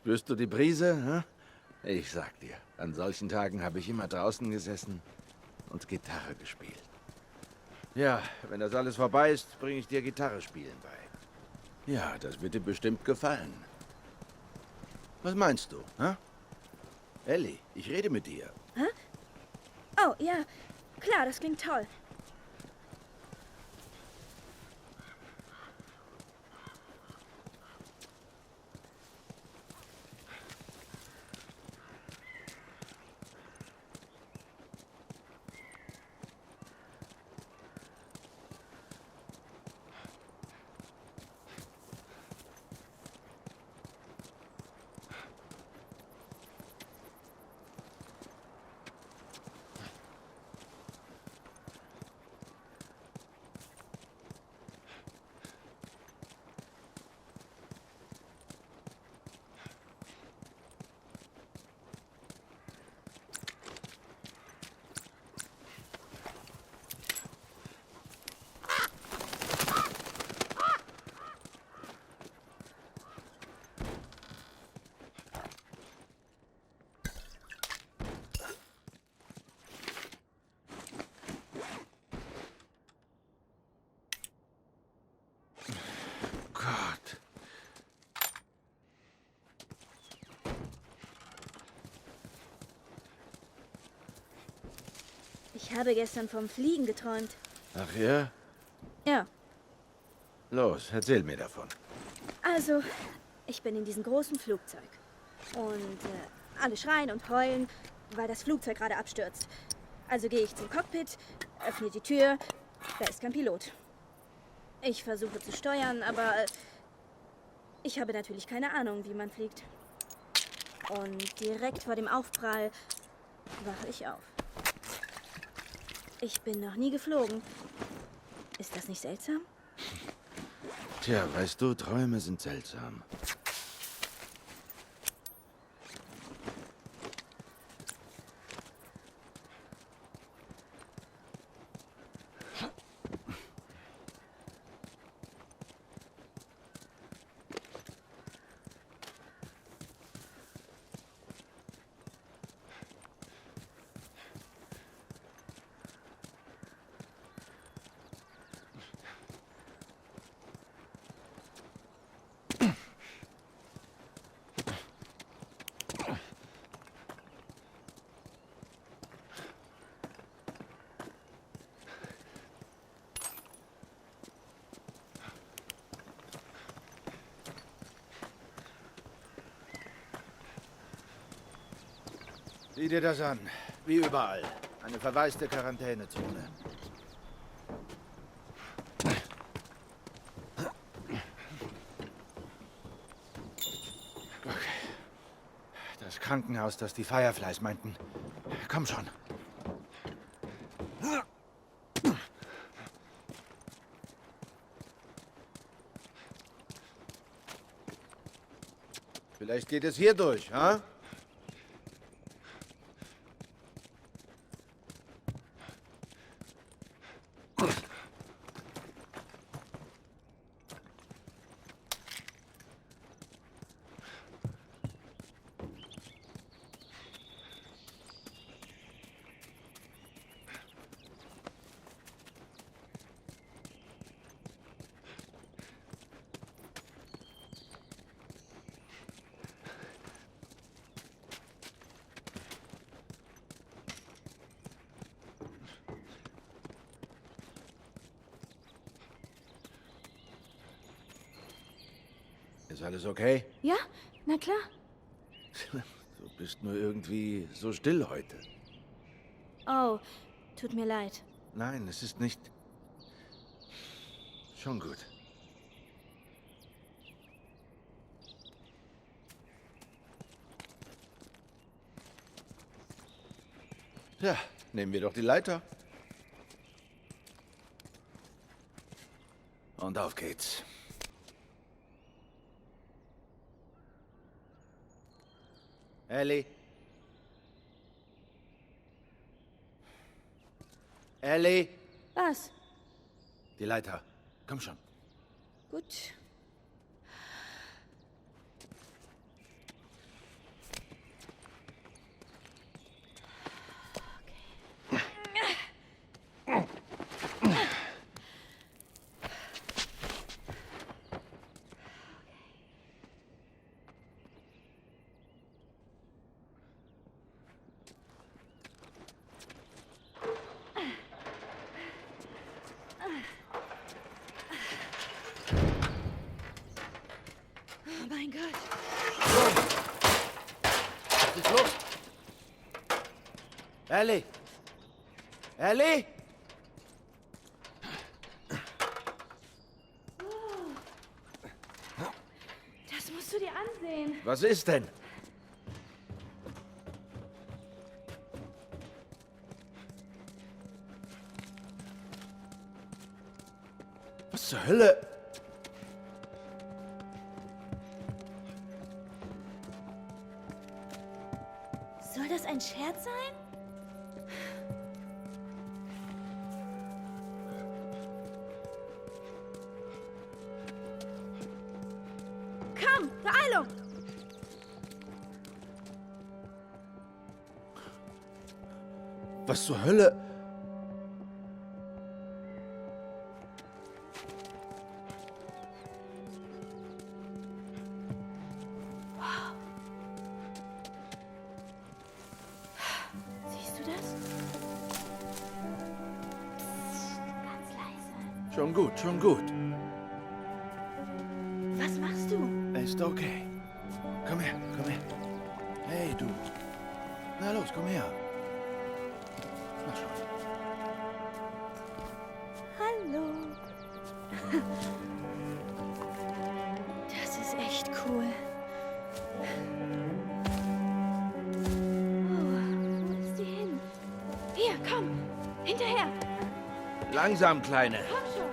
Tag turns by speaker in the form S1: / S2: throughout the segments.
S1: Spürst du die Brise? Hm? Ich sag dir, an solchen Tagen habe ich immer draußen gesessen und Gitarre gespielt. Ja, wenn das alles vorbei ist, bringe ich dir Gitarre spielen bei. Ja, das wird dir bestimmt gefallen. Was meinst du, hä? Ellie, ich rede mit dir.
S2: Hä? Oh, ja. Klar, das klingt toll.
S1: Gott.
S2: Ich habe gestern vom Fliegen geträumt.
S1: Ach ja?
S2: Ja,
S1: Los, erzähl mir davon.
S2: also, ich bin in diesem großen Flugzeug. Und alle schreien und heulen, weil das Flugzeug gerade abstürzt. Also gehe ich zum Cockpit, öffne die Tür, da ist kein Pilot. Ich versuche zu steuern, aber ich habe natürlich keine Ahnung, wie man fliegt. Und direkt vor dem Aufprall wache ich auf. Ich bin noch nie geflogen. Ist das nicht seltsam?
S1: Tja, weißt du, Träume sind seltsam. Sieh dir das an. Wie überall. Eine verwaiste Quarantänezone. Okay. Das Krankenhaus, das die Fireflies meinten. Komm schon. Vielleicht geht es hier durch, ha? Ist alles okay?
S2: Ja, na klar.
S1: Du bist nur irgendwie so still heute.
S2: Oh, tut mir leid.
S1: Nein, es ist nicht... Schon gut. Ja, nehmen wir doch die Leiter. Und auf geht's. Ellie? Ellie?
S2: Was?
S1: Die Leiter. Komm schon.
S2: Gut.
S1: Ellie! Ellie!
S2: Das musst du dir ansehen.
S1: Was ist denn? Was zur Hölle?
S2: Soll das ein Scherz sein? Komm, Beeilung!
S1: Was zur Hölle?
S2: Siehst du das? Psst, ganz leise.
S1: Schon gut, schon gut.
S2: Was machst du?
S1: Ist okay. Komm her, komm her. Hey, du. Na los, komm her. Mach schon.
S2: Hallo. Das ist echt cool. Oh, wo ist die hin? Hier, komm. Hinterher.
S1: Langsam, Kleine.
S2: Komm schon.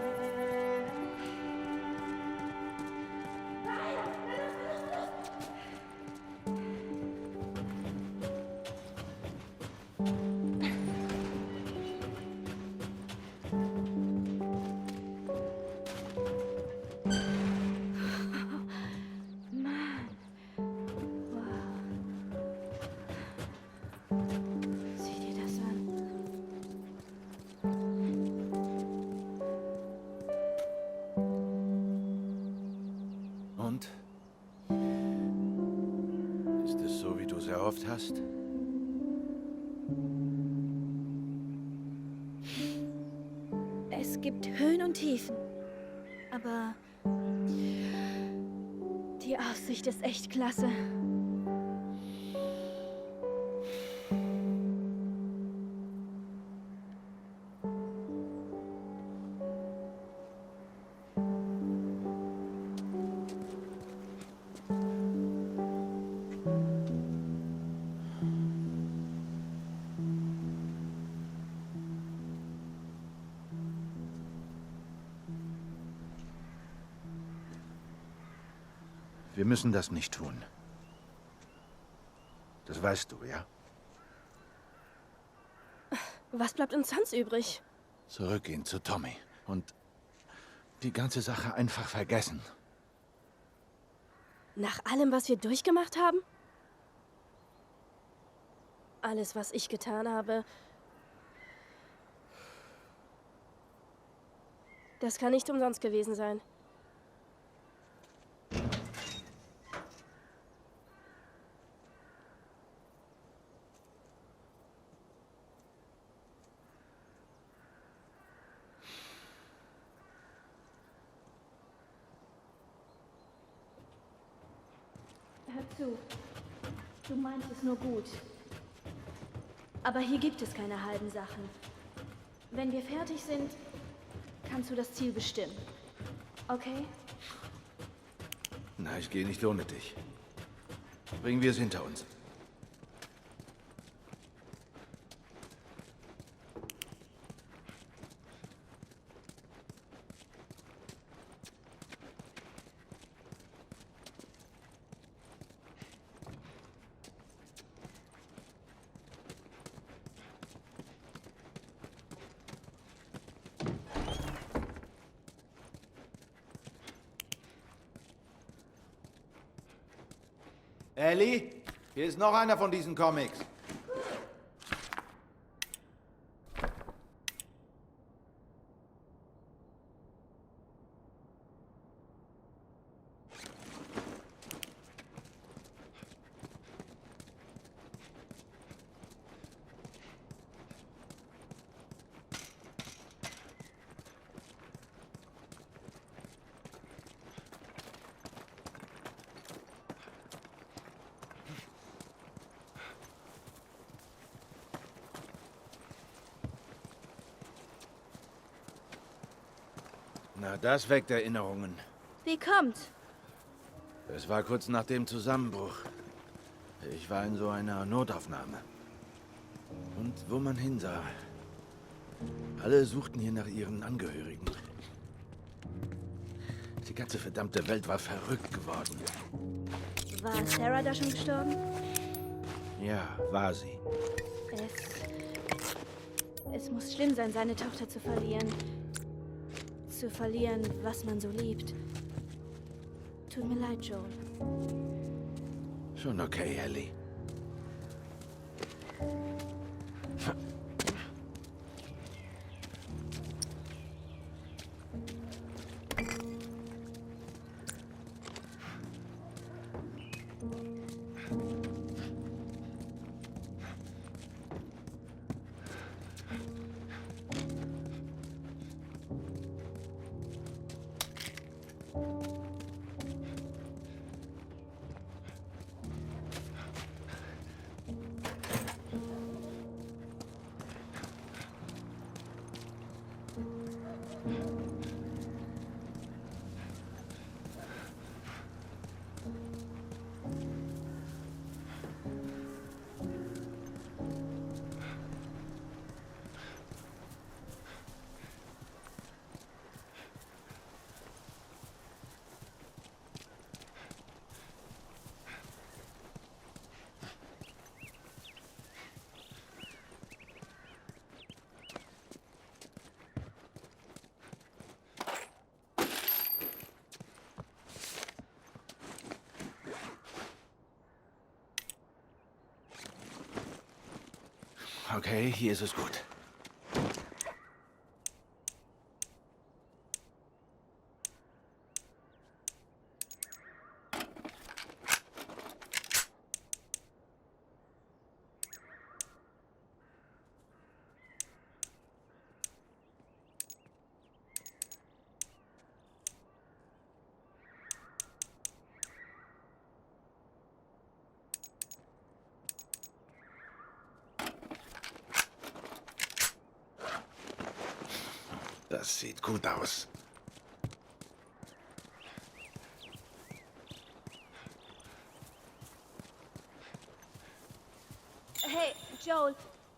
S2: Mann. Wow. Sieh dir das an.
S1: Und? Ist es so, wie du es erhofft hast?
S2: Es gibt Höhen und Tiefen. Aber die Aussicht ist echt klasse.
S1: Wir müssen das nicht tun. Das weißt du, ja?
S3: Was bleibt uns sonst übrig?
S1: Zurückgehen zu Tommy und die ganze Sache einfach vergessen.
S3: Nach allem, was wir durchgemacht haben? Alles, was ich getan habe. Das kann nicht umsonst gewesen sein.
S2: Hör zu. Du meinst es nur gut. Aber hier gibt es keine halben Sachen. Wenn wir fertig sind, kannst du das Ziel bestimmen. Okay?
S1: Na, ich gehe nicht ohne dich. Bringen wir es hinter uns. Ellie, hier ist noch einer von diesen Comics. Na, das weckt Erinnerungen.
S2: Wie kommt's?
S1: Es war kurz nach dem Zusammenbruch. Ich war in so einer Notaufnahme. Und wo man hinsah, alle suchten hier nach ihren Angehörigen. Die ganze verdammte Welt war verrückt geworden.
S2: War Sarah da schon gestorben?
S1: Ja, war sie.
S2: Es muss schlimm sein, seine Tochter zu verlieren. Zu verlieren, was man so liebt. Tut mir leid, Joel.
S1: Schon okay, Ellie. Okay, hier ist es gut. Das sieht gut aus.
S2: Hey, Joel,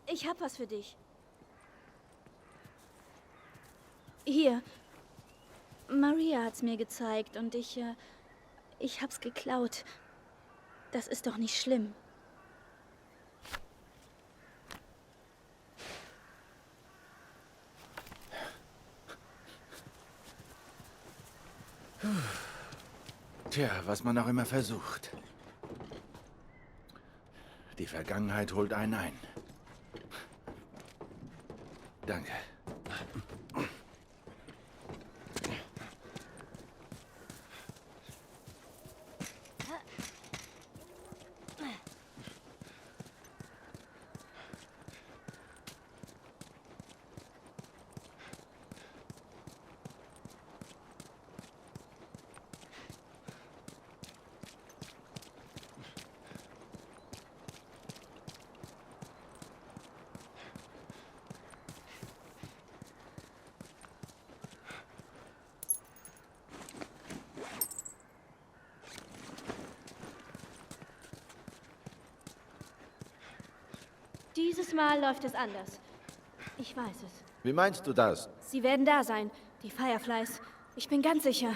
S2: ich hab was für dich. Hier. Maria hat's mir gezeigt und ich hab's geklaut. Das ist doch nicht schlimm.
S1: Tja, was man auch immer versucht. Die Vergangenheit holt einen ein. Danke.
S2: Dieses Mal läuft es anders. Ich weiß es.
S1: Wie meinst du das?
S2: Sie werden da sein, die Fireflies. Ich bin ganz sicher.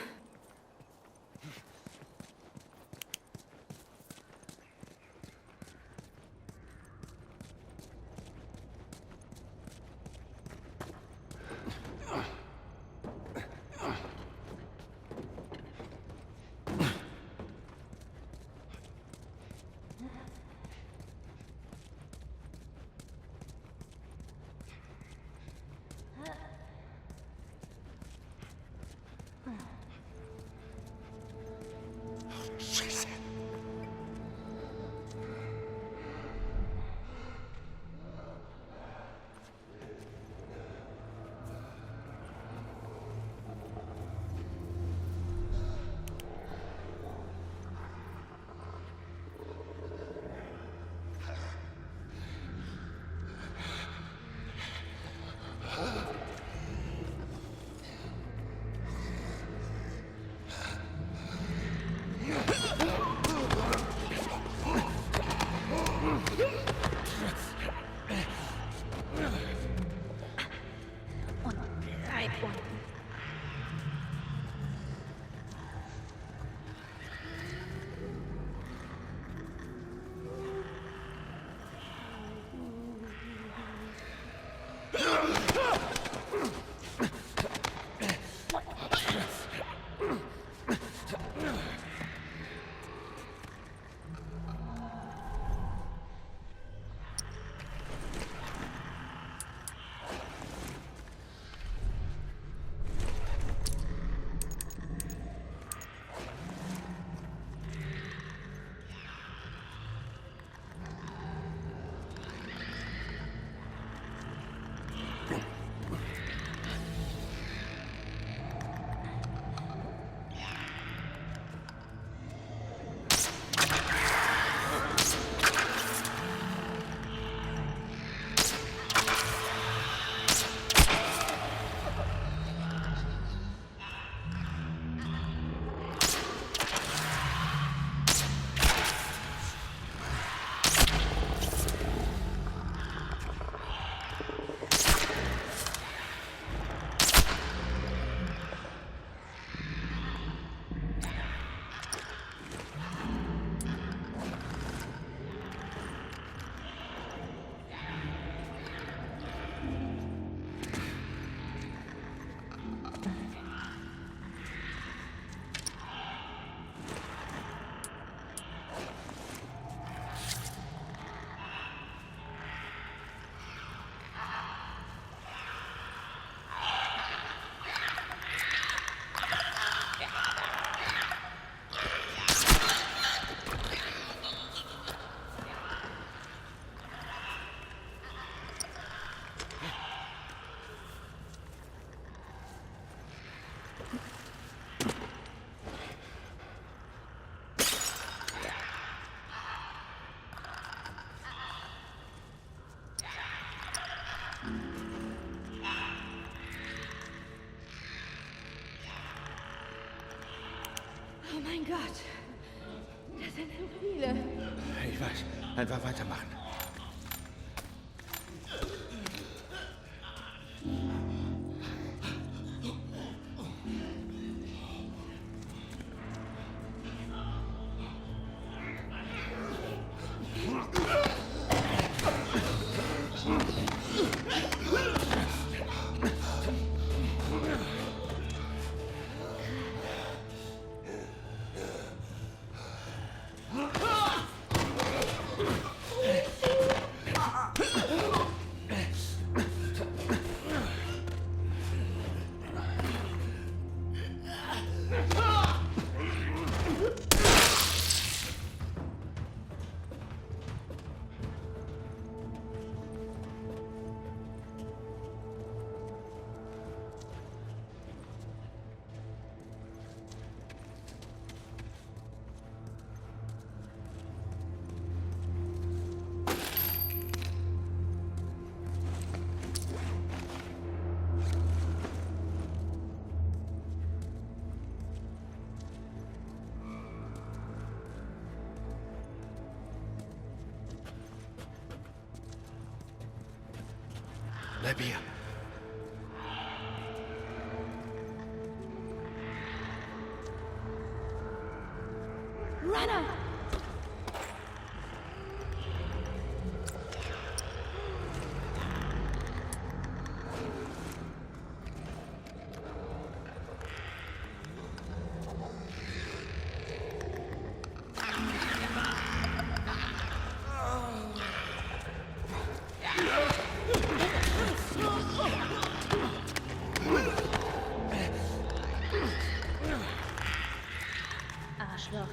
S2: Gott. Das sind so viele.
S1: Ich weiß. Einfach weitermachen. Bleib hier.
S2: Runner! Arschloch.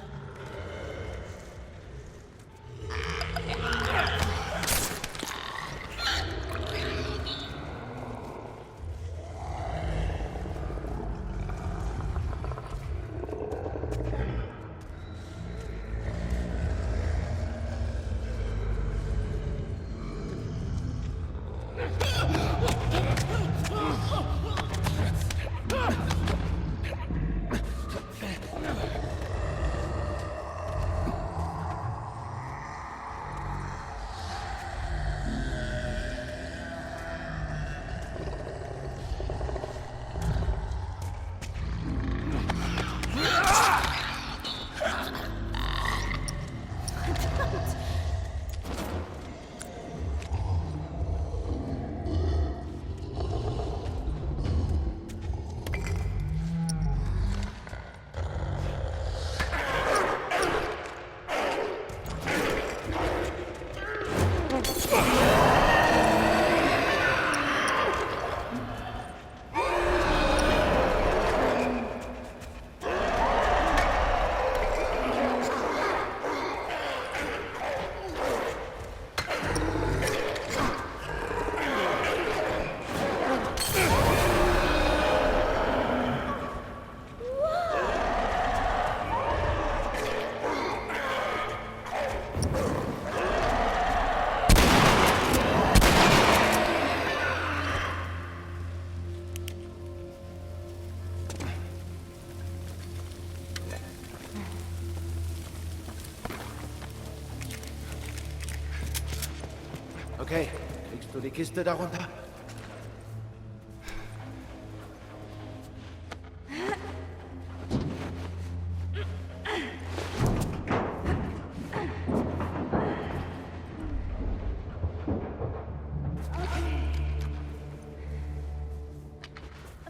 S1: Okay, kriegst du die Kiste darunter?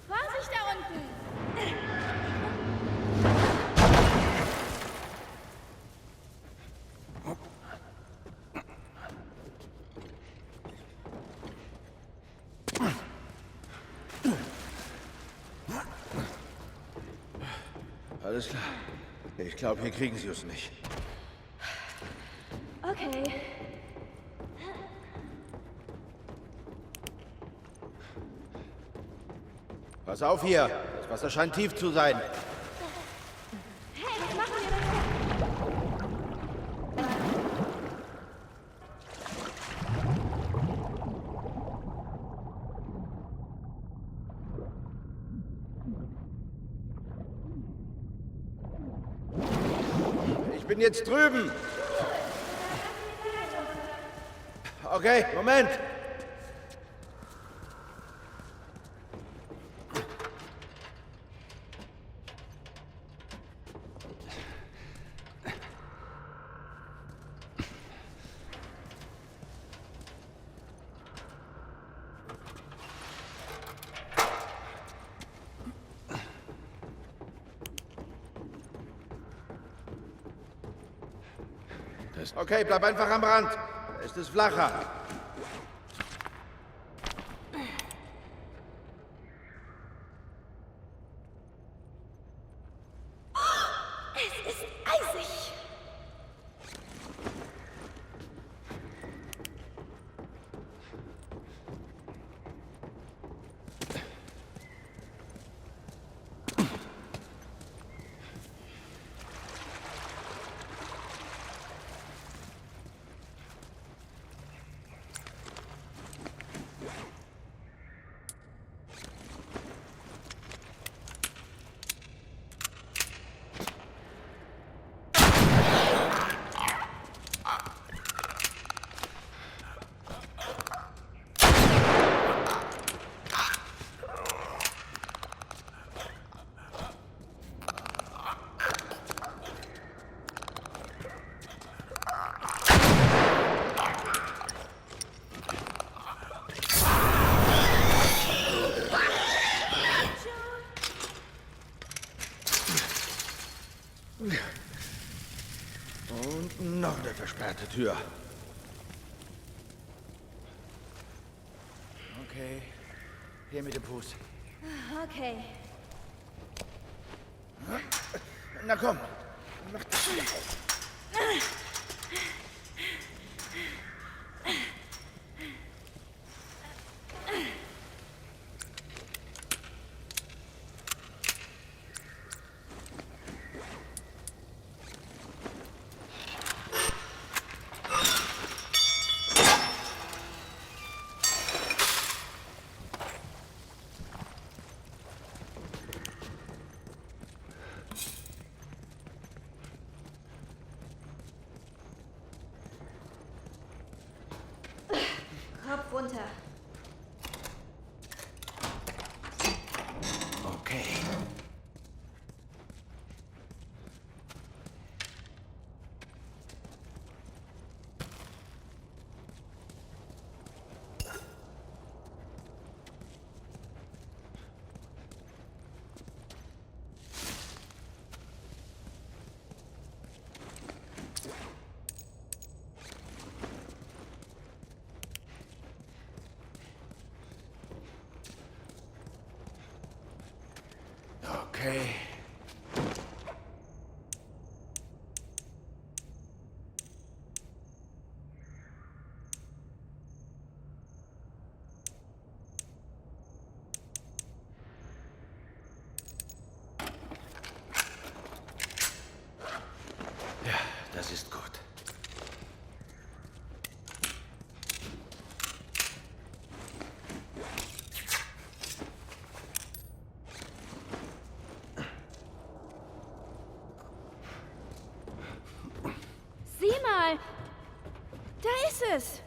S2: Vorsicht da unten!
S1: Alles klar. Ich glaube, hier kriegen sie uns nicht.
S2: Okay.
S1: Pass auf hier. Das Wasser scheint tief zu sein.
S2: Hey, was machen wir denn?
S1: bin jetzt drüben. Okay, Moment. Okay, bleib einfach am Rand. Da ist es flacher.
S2: Es ist eisig.
S1: Und noch eine versperrte Tür. Okay, hier mit dem Fuß.
S2: Okay.
S1: Na komm, mach das hier.
S2: Kopf runter.
S1: Okay. Okay. Ja, das ist gut.
S2: Sieh mal. Da ist es.